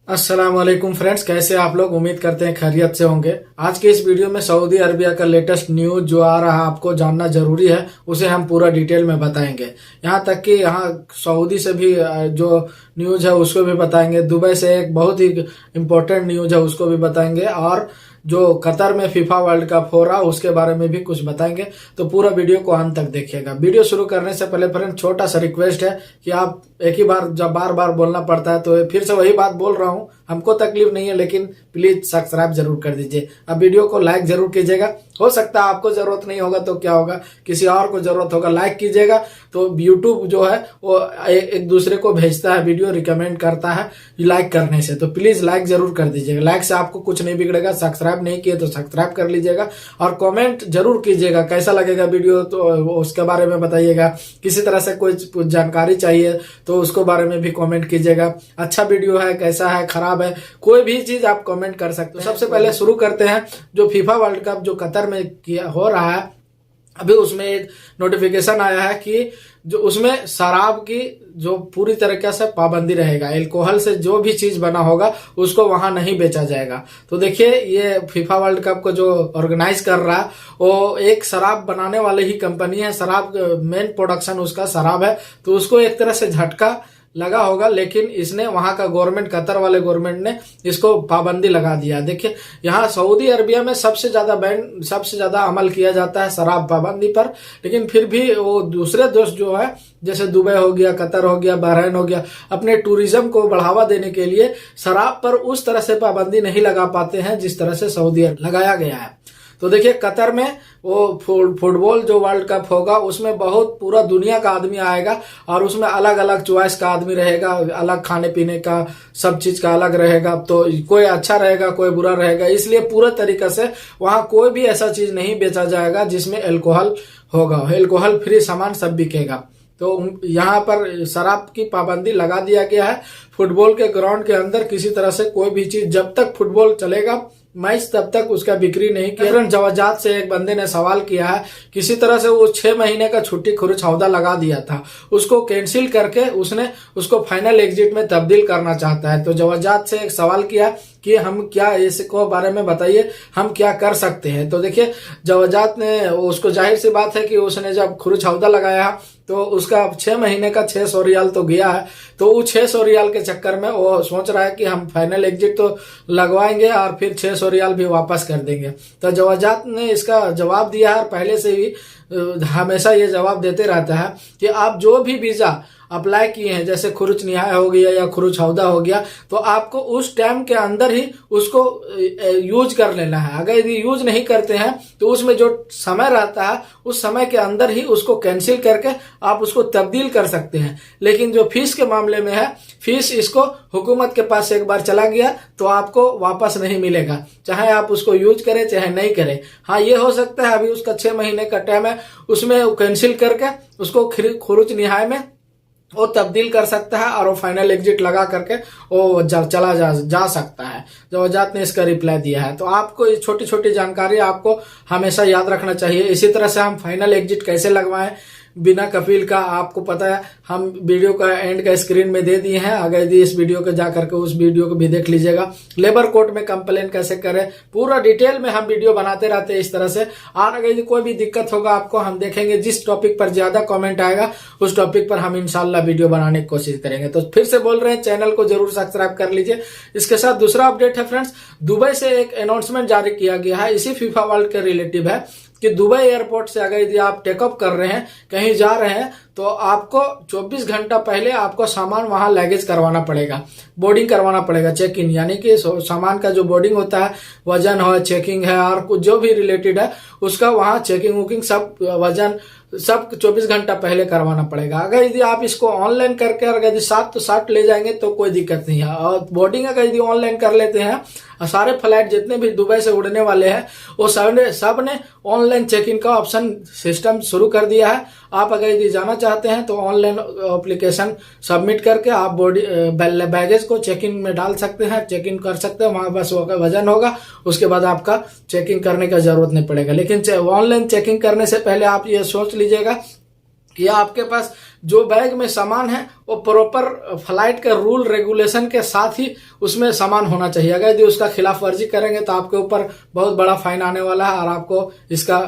अस्सलाम वालेकुम फ्रेंड्स, कैसे आप लोग? उम्मीद करते हैं खैरियत से होंगे। आज के इस वीडियो में सऊदी अरबिया का लेटेस्ट न्यूज जो आ रहा है आपको जानना जरूरी है, उसे हम पूरा डिटेल में बताएंगे। यहाँ तक कि यहाँ सऊदी से भी जो न्यूज है उसको भी बताएंगे, दुबई से एक बहुत ही इम्पोर्टेंट न्यूज है उसको भी बताएंगे, और जो कतर में फीफा वर्ल्ड कप हो रहा उसके बारे में भी कुछ बताएंगे। तो पूरा वीडियो को अंत तक देखिएगा। वीडियो शुरू करने से पहले फ्रेंड छोटा सा रिक्वेस्ट है कि आप एक ही बार जब बार बार बोलना पड़ता है तो फिर से वही बात बोल रहा हूँ, हमको तकलीफ नहीं है, लेकिन प्लीज सब्सक्राइब जरूर कर दीजिए। अब वीडियो को लाइक जरूर कीजिएगा। हो सकता है आपको जरूरत नहीं होगा तो क्या होगा, किसी और को जरूरत होगा, लाइक कीजिएगा तो यूट्यूब जो है वो एक दूसरे को भेजता है, वीडियो रिकमेंड करता है लाइक करने से। तो प्लीज लाइक जरूर कर दीजिएगा। लाइक से आपको कुछ नहीं बिगड़ेगा। सब्सक्राइब नहीं किए तो सब्सक्राइब कर लीजिएगा और कमेंट जरूर कीजिएगा कैसा लगेगा वीडियो, तो उसके बारे में बताइएगा। किसी तरह से कोई जानकारी चाहिए तो उसको बारे में भी कमेंट कीजिएगा। अच्छा वीडियो है, कैसा है, खराब है, कोई भी चीज आप कमेंट कर सकते हैं। सबसे पहले शुरू करते हैं जो फीफा वर्ल्ड कप जो कतर में हो रहा है, अभी उसमें एक नोटिफिकेशन आया है कि जो उसमें शराब की जो पूरी तरीके से पाबंदी रहेगा। एल्कोहल से जो भी चीज बना होगा उसको वहां नहीं बेचा जाएगा। तो देखिए, ये फीफा वर्ल्ड कप को जो ऑर्गेनाइज कर रहा है वो एक शराब बनाने वाली ही कंपनी है। शराब मेन प्रोडक्शन उसका शराब है, तो उसको एक तरह से झटका लगा होगा, लेकिन इसने वहां का गवर्नमेंट, कतर वाले गवर्नमेंट ने इसको पाबंदी लगा दिया। देखिए, यहाँ सऊदी अरबिया में सबसे ज्यादा अमल किया जाता है शराब पाबंदी पर, लेकिन फिर भी वो दूसरे देश जो है जैसे दुबई हो गया, कतर हो गया, बहरीन हो गया, अपने टूरिज्म को बढ़ावा देने के लिए शराब पर उस तरह से पाबंदी नहीं लगा पाते हैं जिस तरह से सऊदी लगाया गया है। तो देखिए, कतर में वो फुटबॉल जो वर्ल्ड कप होगा उसमें बहुत पूरा दुनिया का आदमी आएगा और उसमें अलग अलग चॉइस का आदमी रहेगा, अलग खाने पीने का, सब चीज का अलग रहेगा। तो कोई अच्छा रहेगा, कोई बुरा रहेगा, इसलिए पूरा तरीके से वहां कोई भी ऐसा चीज नहीं बेचा जाएगा जिसमें एल्कोहल होगा। एल्कोहल फ्री सामान सब बिकेगा। तो यहाँ पर शराब की पाबंदी लगा दिया गया है। फुटबॉल के ग्राउंड के अंदर किसी तरह से कोई भी चीज, जब तक फुटबॉल चलेगा मैच तब तक उसका बिक्री नहीं किया। जवाजात से एक बंदे ने सवाल किया है, किसी तरह से वो 6 महीने का छुट्टी खुरुछौदा लगा दिया था, उसको कैंसिल करके उसने उसको फाइनल एग्जिट में तब्दील करना चाहता है। तो जवाजात से एक सवाल किया कि हम क्या, इसको बारे में बताइए, हम क्या कर सकते हैं। तो देखिए, जवाजात ने, उसको जाहिर सी बात है कि उसने जब खुरुछौदा लगाया तो उसका 6 महीने का 600 रियाल तो गया है। तो वो 600 रियाल के चक्कर में वो सोच रहा है कि हम फाइनल एग्जिट तो लगवाएंगे और फिर 600 रियाल भी वापस कर देंगे। तो जवाजात ने इसका जवाब दिया है, पहले से ही हमेशा ये जवाब देते रहता है कि आप जो भी वीजा अप्लाई किए हैं, जैसे खुरुच निहाय हो गया या खुरुछौदा हो गया, तो आपको उस टाइम के अंदर ही उसको यूज कर लेना है। अगर यदि यूज नहीं करते हैं तो उसमें जो समय रहता है उस समय के अंदर ही उसको कैंसिल करके आप उसको तब्दील कर सकते हैं। लेकिन जो फीस के मामले में है, फीस इसको हुकूमत के पास एक बार चला गया तो आपको वापस नहीं मिलेगा, चाहे आप उसको यूज करें चाहे नहीं करें। हाँ, ये हो सकता है अभी उसका 6 महीने का टाइम है, उसमें कैंसिल करके उसको खुरुच निहाय में वो तब्दील कर सकता है और वो फाइनल एग्जिट लगा करके वो चला जा सकता है। जवाजात ने इसका रिप्लाई दिया है। तो आपको ये छोटी छोटी जानकारी आपको हमेशा याद रखना चाहिए। इसी तरह से हम फाइनल एग्जिट कैसे लगवाएं बिना कफील का, आपको पता है, हम वीडियो का एंड का स्क्रीन में दे दिए हैं। अगर यदि इस वीडियो को जाकर के उस वीडियो को भी देख लीजिएगा। लेबर कोर्ट में कंप्लेन कैसे करें, पूरा डिटेल में हम वीडियो बनाते रहते हैं इस तरह से। और अगर यदि कोई भी दिक्कत होगा आपको, हम देखेंगे जिस टॉपिक पर ज्यादा कमेंट आएगा उस टॉपिक पर हम इंशाल्लाह वीडियो बनाने की कोशिश करेंगे। तो फिर से बोल रहे हैं, चैनल को जरूर सब्सक्राइब कर लीजिए। इसके साथ दूसरा अपडेट है फ्रेंड्स, दुबई से एक अनाउंसमेंट जारी किया गया है, इसी फीफा वर्ल्ड के रिलेटिव है कि दुबई एयरपोर्ट से अगर यदि आप टेकअप कर रहे हैं, कहीं जा रहे हैं, तो आपको 24 घंटा पहले आपको सामान वहां लगेज करवाना पड़ेगा, बोर्डिंग करवाना पड़ेगा, चेक इन, यानी कि सामान का जो बोर्डिंग होता है, वजन है, चेकिंग है और कुछ जो भी रिलेटेड है उसका वहां चेकिंग वुकिंग सब, वजन सब 24 घंटा पहले करवाना पड़ेगा। अगर यदि आप इसको ऑनलाइन करके अगर यदि 7 तो 7 ले जाएंगे तो कोई दिक्कत नहीं है। और बोर्डिंग अगर यदि ऑनलाइन कर लेते हैं, सारे फ्लाइट जितने भी दुबई से उड़ने वाले हैं वो सब ने ऑनलाइन चेक इन का ऑप्शन सिस्टम शुरू कर दिया है। आप अगर यदि जाना चाहते हैं तो ऑनलाइन एप्लीकेशन सबमिट करके आप बैगेज को चेक इन में डाल सकते हैं, चेक इन कर सकते हैं, वहां बस वजन होगा, उसके बाद आपका चेकिंग करने का जरूरत नहीं पड़ेगा। लेकिन ऑनलाइन चेकिंग करने से पहले आप ये सोच लीजिएगा कि आपके पास जो बैग में सामान है वो प्रॉपर फ्लाइट के रूल रेगुलेशन के साथ ही उसमें सामान होना चाहिए। अगर यदि उसका खिलाफ वर्जी करेंगे तो आपके ऊपर बहुत बड़ा फाइन आने वाला है और आपको इसका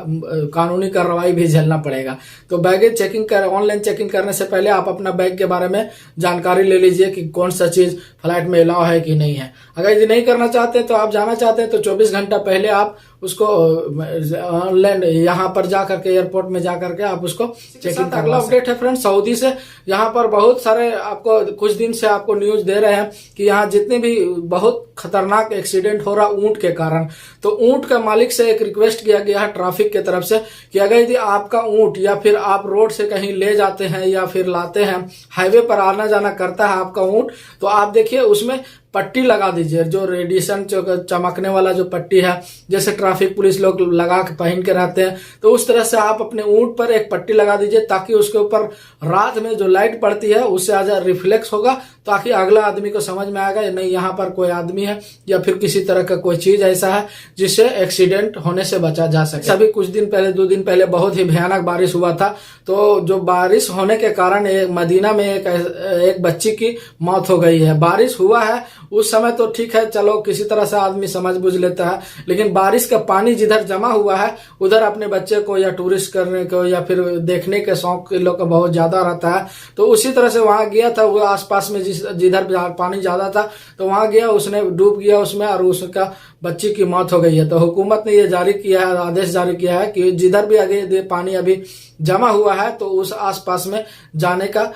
कानूनी कार्रवाई भी झेलना पड़ेगा। तो बैगेज चेकिंग ऑनलाइन चेकिंग करने से पहले आप अपना बैग के बारे में जानकारी ले लीजिए कि कौन सा चीज फ्लाइट में अलाउ है कि नहीं है। अगर यदि नहीं करना चाहते तो आप जाना चाहते हैं तो 24 घंटा पहले आप उसको ऑनलाइन यहाँ पर जा करके एयरपोर्ट में जा करके आप उसको चेकिंग। अगला अपडेट है फ्रेंड्स सऊदी से। यहाँ पर बहुत सारे आपको कुछ दिन से आपको न्यूज दे रहे हैं कि यहाँ जितने भी बहुत खतरनाक एक्सीडेंट हो रहा ऊंट के कारण। तो ऊंट का मालिक से एक रिक्वेस्ट किया गया है ट्रैफिक की तरफ से कि अगर यदि आपका ऊंट या फिर आप रोड से कहीं ले जाते हैं या फिर लाते हैं, हाईवे पर आना जाना करता है आपका ऊंट, तो आप देखिए उसमें पट्टी लगा दीजिए, जो रेडिएशन चमकने वाला जो पट्टी है, जैसे ट्रैफिक पुलिस लोग लगा के पहन के रहते हैं, तो उस तरह से आप अपने ऊंट पर एक पट्टी लगा दीजिए ताकि उसके ऊपर रात में जो लाइट पड़ती है उससे आज रिफ्लेक्स होगा, ताकि अगला आदमी को समझ में आएगा नहीं यहाँ पर कोई आदमी है या फिर किसी तरह का कोई चीज ऐसा है जिससे एक्सीडेंट होने से बचा जा सके। अभी कुछ दिन पहले 2 दिन पहले बहुत ही भयानक बारिश हुआ था। तो जो बारिश होने के कारण मदीना में एक बच्ची की मौत हो गई है। बारिश हुआ है उस समय तो ठीक है, चलो किसी तरह से आदमी समझ बुझ लेता है, लेकिन बारिश का पानी जिधर जमा हुआ है उधर अपने बच्चे को या टूरिस्ट करने को या फिर देखने के शौक के लोग का बहुत ज्यादा रहता है। तो उसी तरह से वहां गया था, वो आसपास में जिधर पानी ज्यादा था तो वहां गया, उसने डूब गया उसमें और उसका बच्ची की मौत हो गई है। तो हुकूमत ने ये जारी किया है, आदेश जारी किया है कि जिधर भी आगे पानी अभी जमा हुआ है तो उस आसपास में जाने का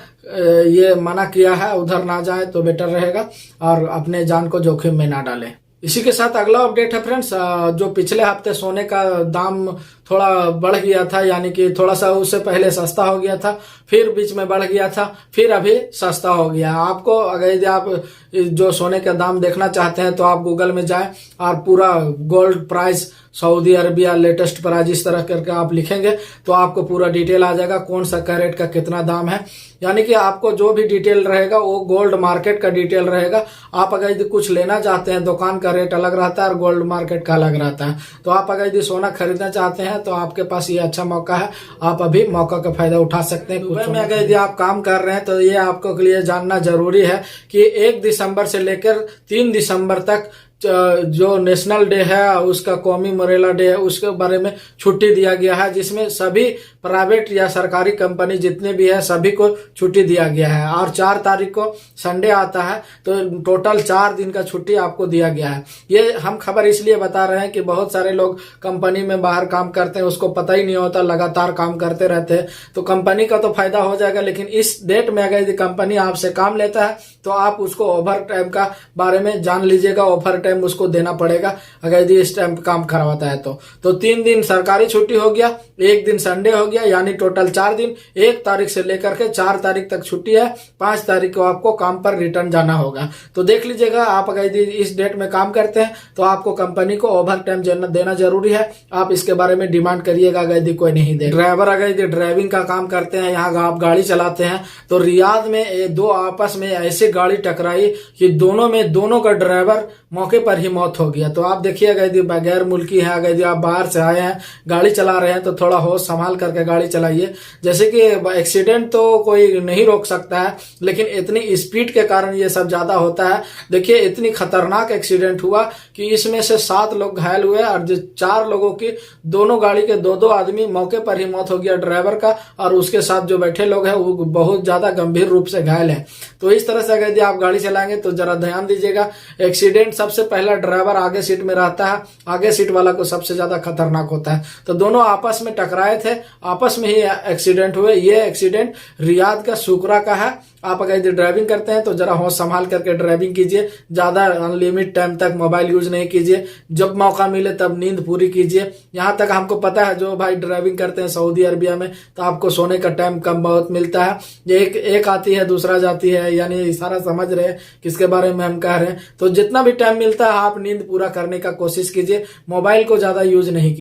ये मना किया है, उधर ना जाए तो बेटर रहेगा और अपने जान को जोखिम में ना डालें। इसी के साथ अगला अपडेट है फ्रेंड्स, जो पिछले हफ्ते सोने का दाम थोड़ा बढ़ गया था, यानी कि थोड़ा सा उससे पहले सस्ता हो गया था, फिर बीच में बढ़ गया था, फिर अभी सस्ता हो गया। आपको अगर यदि आप जो सोने का दाम देखना चाहते हैं तो आप गूगल में जाएं और पूरा gold price Saudi Arabia latest price इस तरह करके आप लिखेंगे तो आपको पूरा डिटेल आ जाएगा कौन सा कैरेट का कितना दाम है। यानी कि आपको जो भी डिटेल रहेगा वो गोल्ड मार्केट का डिटेल रहेगा। आप अगर यदि कुछ लेना चाहते हैं, दुकान का रेट अलग रहता है और गोल्ड मार्केट का अलग रहता है। तो आप अगर यदि सोना खरीदना चाहते हैं तो आपके पास ये अच्छा मौका है, आप अभी मौका का फायदा उठा सकते हैं। दुबई में अगर यदि आप काम कर रहे हैं तो ये आपको के लिए जानना जरूरी है कि 1 दिसंबर से लेकर 3 दिसंबर तक जो नेशनल डे है, उसका कौमी मरेला डे है, उसके बारे में छुट्टी दिया गया है, जिसमें सभी प्राइवेट या सरकारी कंपनी जितने भी है सभी को छुट्टी दिया गया है। और 4 तारीख को संडे आता है तो टोटल 4 दिन का छुट्टी आपको दिया गया है। ये हम खबर इसलिए बता रहे हैं कि बहुत सारे लोग कंपनी में बाहर काम करते हैं, उसको पता ही नहीं होता, लगातार काम करते रहते हैं। तो कंपनी का तो फायदा हो जाएगा, लेकिन इस डेट में अगर कंपनी आपसे काम लेता है तो आप उसको ओवर टाइम का बारे में जान लीजिएगा। ओवर टाइम उसको देना पड़ेगा अगर यदि इस टाइम काम करवाता है तो 3 दिन सरकारी छुट्टी हो गया, 1 दिन संडे हो गया, यानी टोटल 4 दिन। 1 तारीख से लेकर के 4 तारीख तक छुट्टी है, 5 तारीख को आपको काम पर रिटर्न जाना होगा। तो देख लीजिएगा, आप अगर यदि इस डेट में काम करते हैं तो आपको कंपनी को ओवर टाइम देना जरूरी है। आप इसके बारे में डिमांड करिएगा अगर यदि कोई नहीं दे। ड्राइवर अगर यदि ड्राइविंग का काम करते हैं, यहाँ आप गाड़ी चलाते हैं, तो रियाद में 2 आपस में ऐसे गाड़ी टकराई कि दोनों का ड्राइवर मौके पर ही मौत हो गया। तो आप देखिएगा, यदि गैर मुल्की है, अगर यदि आप बाहर से आए हैं, गाड़ी चला रहे हैं तो थोड़ा होश संभाल करके गाड़ी चलाइए। जैसे कि एक्सीडेंट तो कोई नहीं रोक सकता है, लेकिन इतनी स्पीड के कारण ये सब ज्यादा होता है। देखिए, इतनी खतरनाक एक्सीडेंट हुआ कि इसमें से 7 लोग घायल हुए और जो 4 लोगों की, दोनों गाड़ी के 2 आदमी मौके पर ही मौत हो गया, ड्राइवर का और उसके साथ जो बैठे लोग हैं वो बहुत ज्यादा गंभीर रूप से घायल है। तो इस तरह से अगर यदि आप गाड़ी चलाएंगे तो जरा ध्यान दीजिएगा। एक्सीडेंट सबसे पहला ड्राइवर आगे सीट में रहता है, आगे सीट वाला को सबसे ज्यादा खतरनाक होता है। तो दोनों आपस में टकराए थे, आपस में ही एक्सीडेंट हुए। ये एक्सीडेंट रियाद का शुक्रा का है। आप अगर यदि ड्राइविंग करते हैं तो जरा होश संभाल करके ड्राइविंग कीजिए, ज्यादा अनलिमिट टाइम तक मोबाइल यूज नहीं कीजिए, जब मौका मिले तब नींद पूरी कीजिए। यहाँ तक हमको पता है, जो भाई ड्राइविंग करते हैं सऊदी अरबिया में, तो आपको सोने का टाइम कम बहुत मिलता है। एक आती है दूसरा जाती है, यानी सारा समझ रहे हैं किसके बारे में हम कह रहे हैं। तो जितना भी टाइम मिलता है आप नींद पूरा करने का कोशिश कीजिए, मोबाइल को ज्यादा यूज नहीं कीजिए।